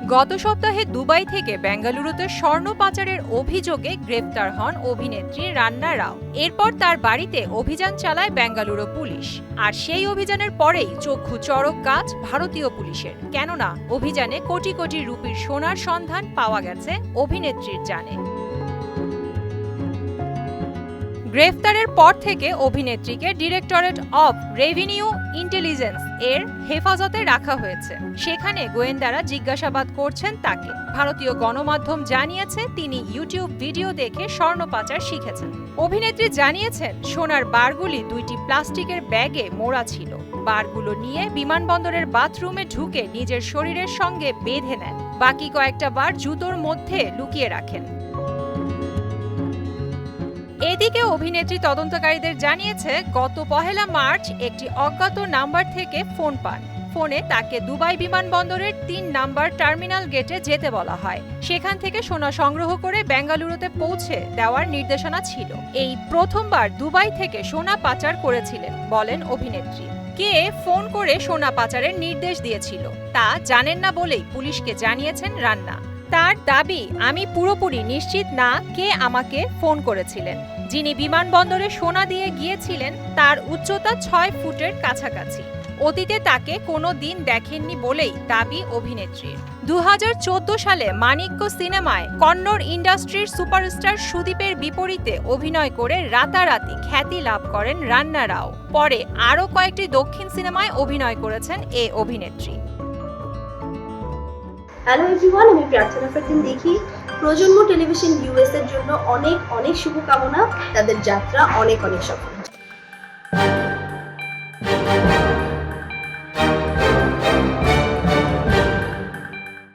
গত সপ্তাহে দুবাই থেকে বেঙ্গালুরুতে স্বর্ণ পাচারের অভিযোগে গ্রেফতার হন অভিনেত্রী রান্না রাও। এরপর তার বাড়িতে অভিযান চালায় বেঙ্গালুরু পুলিশ। আর সেই অভিযানের পরেই চক্ষু চড়ক গাছ ভারতীয় পুলিশের, কেননা অভিযানে কোটি কোটি রুপির সোনার সন্ধান পাওয়া গেছে অভিনেত্রীর জানে। গ্রেফতারের পর থেকে অভিনেত্রীকে ডিরেক্টরেট অফ রেভিনিউ ইন্টেলিজেন্স এর হেফাজতে রাখা হয়েছে। সেখানে গোয়েন্দারা জিজ্ঞাসাবাদ করছেন তাকে। ভারতীয় গণমাধ্যম জানিয়েছে তিনি ইউটিউব ভিডিও দেখে স্বর্ণ পাচার শিখেছেন। অভিনেত্রী জানিয়েছেন সোনার বারগুলি 2টি প্লাস্টিকের ব্যাগে মোড়া ছিল। বারগুলো নিয়ে বিমানবন্দরের বাথরুমে ঢুকে নিজের শরীরের সঙ্গে বেঁধে নেন। বাকি কয়েকটা বার জুতোর মধ্যে লুকিয়ে রাখেন। এদিকে অভিনেত্রী তদন্তকারীদের জানিয়েছে গত 1 মার্চ একটি অজ্ঞাত নাম্বার থেকে ফোন পান। ফোনে তাকে দুবাই বিমানবন্দরের 3 নাম্বার টার্মিনাল গেটে যেতে বলা হয়। সেখান থেকে সোনা সংগ্রহ করে বেঙ্গালুরুতে পৌঁছে দেওয়ার নির্দেশনা ছিল। এই প্রথমবার দুবাই থেকে সোনা পাচার করেছিলেন বলেন অভিনেত্রী। কে ফোন করে সোনা পাচারের নির্দেশ দিয়েছিল তা জানেন না বলেই পুলিশকে জানিয়েছেন রান্না। তার দাবি, আমি পুরোপুরি নিশ্চিত না কে আমাকে ফোন করেছিলেন। যিনি বিমানবন্দরে সোনা দিয়ে গিয়েছিলেন তার উচ্চতা 6 ফুটের কাছাকাছি। অতীতে তাকে কোনো দিন দেখেননি বলেই দাবি অভিনেত্রীর। 2014 সালে মানিক্য সিনেমায় কন্নড় ইন্ডাস্ট্রির সুপারস্টার সুদীপের বিপরীতে অভিনয় করে রাতারাতি খ্যাতি লাভ করেন রান্না রাও। পরে আরও কয়েকটি দক্ষিণ সিনেমায় অভিনয় করেছেন এই অভিনেত্রী। হ্যালো এভরিওয়ান, আমি প্রার্থনা ফারদিন দেখি। প্রজন্ম টেলিভিশন ইউএস এর জন্য অনেক অনেক শুভকামনা। তাদের যাত্রা অনেক অনেক সফল।